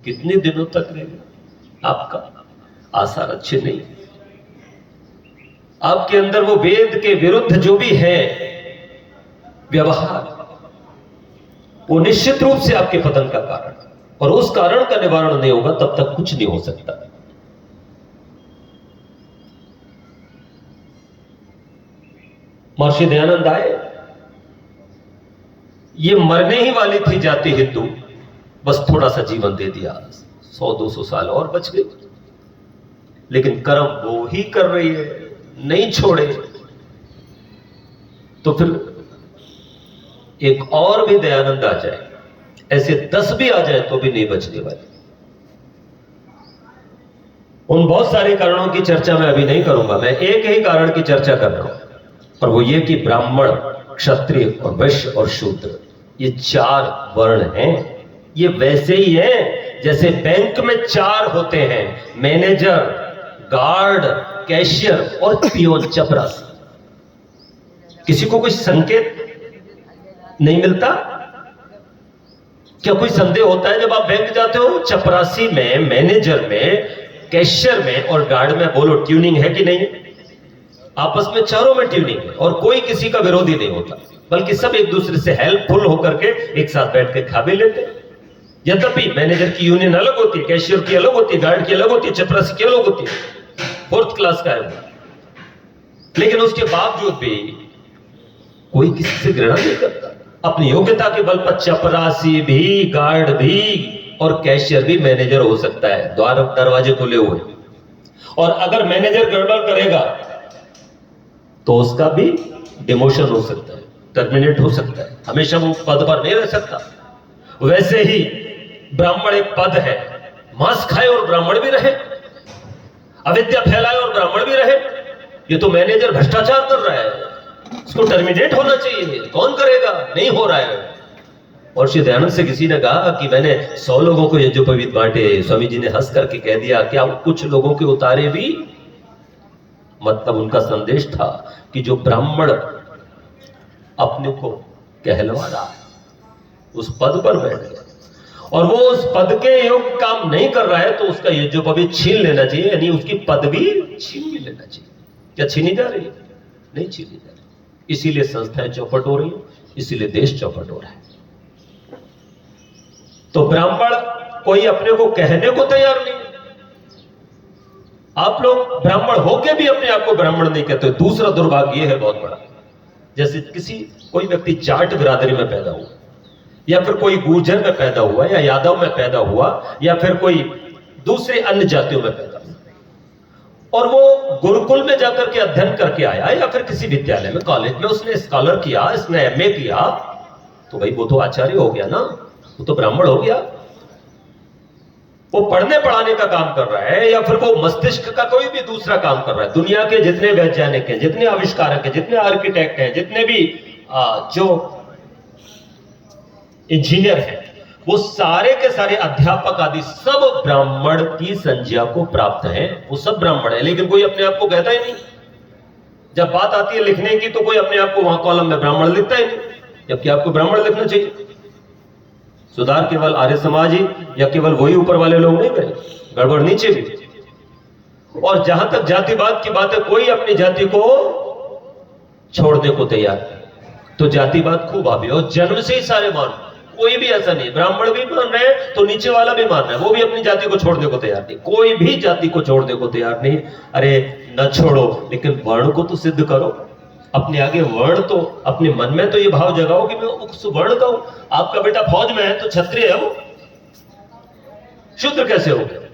कितने दिनों तक रहेगा? आपका आसार अच्छे नहीं। आपके अंदर वो वेद के विरुद्ध जो भी है व्यवहार, वो निश्चित रूप से आपके पतन का कारण, और उस कारण का निवारण नहीं होगा तब तक कुछ नहीं हो सकता। महर्षि दयानंद आए, ये मरने ही वाली थी जाति हिंदू, बस थोड़ा सा जीवन दे दिया, 100-200 साल और बच गई, लेकिन कर्म वो ही कर रही है, नहीं छोड़े। तो फिर एक और भी दयानंद आ जाए, ऐसे 10 भी आ जाए तो भी नहीं बचने वाले। उन बहुत सारे कारणों की चर्चा मैं अभी नहीं करूंगा, मैं एक ही कारण की चर्चा कर रहा हूं, और वो ये कि ब्राह्मण, क्षत्रिय और वैश्य और शूद्र, ये 4 वर्ण हैं। ये वैसे ही है जैसे बैंक में 4 होते हैं, मैनेजर, गार्ड, कैशियर और पियोन, चपरासी। किसी को कोई संकेत नहीं मिलता? क्या कोई संदेह होता है जब आप बैंक जाते हो? चपरासी में, मैनेजर में, कैशियर में और गार्ड में, बोलो ट्यूनिंग है कि नहीं है? आपस में चारों में ट्यूनिंग है, और कोई किसी का विरोधी नहीं होता, बल्कि सब एक दूसरे से हेल्पफुल होकर के एक साथ बैठ के खा भी लेते हैं। यद्यपि मैनेजर की यूनियन अलग होती है, कैशियर की अलग होती है, गार्ड की अलग होती है, चपरासी की अलग होती है, 4th क्लास का है वो, लेकिन उसके बावजूद भी कोई किसी से घृणा नहीं करता। अपनी योग्यता के बल पर चपरासी भी, गार्ड भी और कैशियर भी मैनेजर हो सकता है, द्वार दरवाजे खुले हुए। और अगर मैनेजर गड़बड़ करेगा तो उसका भी डिमोशन हो सकता है, टर्मिनेट हो सकता है, हमेशा वो पद पर नहीं रह सकता। वैसे ही ब्राह्मण एक पद है, मांस खाए और ब्राह्मण भी रहे, अविद्या फैलाए और ब्राह्मण भी रहे। ये तो मैनेजर भ्रष्टाचार कर रहा है, उसको टर्मिनेट होना चाहिए, कौन करेगा? नहीं हो रहा है। और श्री दयानंद से किसी ने कहा कि मैंने 100 लोगों को यज्ञोपवीत बांटे, स्वामी जी ने हंस करके कह दिया, क्या कुछ लोगों के उतारे भी? मतलब उनका संदेश था कि जो ब्राह्मण अपने को कहलवा रहा है, उस पद पर बैठ गया और वो उस पद के योग्य काम नहीं कर रहा है, तो उसका यज्ञोपवीत छीन लेना चाहिए, यानी उसकी पदवी छीन भी लेना चाहिए। क्या छीनी जा रही है? नहीं छीनी जा रही। इसीलिए संस्थाएं चौपट हो रही है, इसीलिए देश चौपट हो रहा है। तो ब्राह्मण कोई अपने को कहने को तैयार नहीं। आप लोग ब्राह्मण होके भी अपने आप को ब्राह्मण नहीं कहते। दूसरा दुर्भाग्य है बहुत बड़ा, जैसे कोई व्यक्ति जाट बिरादरी में पैदा हुआ, या फिर कोई गुर्जर में पैदा हुआ, या यादव में पैदा हुआ, या फिर कोई दूसरे अन्य जातियों में पैदा हुआ, और वो गुरुकुल में जाकर के अध्ययन करके आया, या फिर किसी विद्यालय में, कॉलेज में उसने स्कॉलर किया, इसने MA किया, तो भाई वो तो आचार्य हो गया ना, वो तो ब्राह्मण हो गया। वो पढ़ने पढ़ाने का काम कर रहा है, या फिर वो मस्तिष्क का कोई भी दूसरा काम कर रहा है। दुनिया के जितने वैज्ञानिक हैं, जितने आविष्कारक हैं, जितने आर्किटेक्ट हैं, जितने भी जो इंजीनियर हैं, वो सारे के सारे अध्यापक आदि सब ब्राह्मण की संज्ञा को प्राप्त हैं। वो सब ब्राह्मण है, लेकिन कोई अपने आप को कहता ही नहीं। जब बात आती है लिखने की, तो कोई अपने आप को वहां कॉलम में ब्राह्मण लिखता ही नहीं, जबकि आपको ब्राह्मण लिखना चाहिए। सुधार केवल आर्य समाज ही या केवल वही ऊपर वाले लोग नहीं करें, गड़बड़ नीचे भी। और जहां तक जातिवाद की बात है, कोई अपनी जाति को छोड़ने को तैयार नहीं। तो जातिवाद खूब आवे, और जन्म से ही सारे मान, कोई भी ऐसा नहीं, ब्राह्मण भी मान रहे हैं तो नीचे वाला भी मान रहा है, वो भी अपनी जाति को छोड़ने को तैयार नहीं। कोई भी जाति को छोड़ने को तैयार नहीं। अरे न छोड़ो, लेकिन वर्ण को तो सिद्ध करो। अपने आगे वर्ण, तो अपने मन में तो ये भाव जगाओ कि मैं उस वर्ण का हूं। आपका बेटा फौज में है तो क्षत्रिय है, वो शूद्र कैसे हो गया?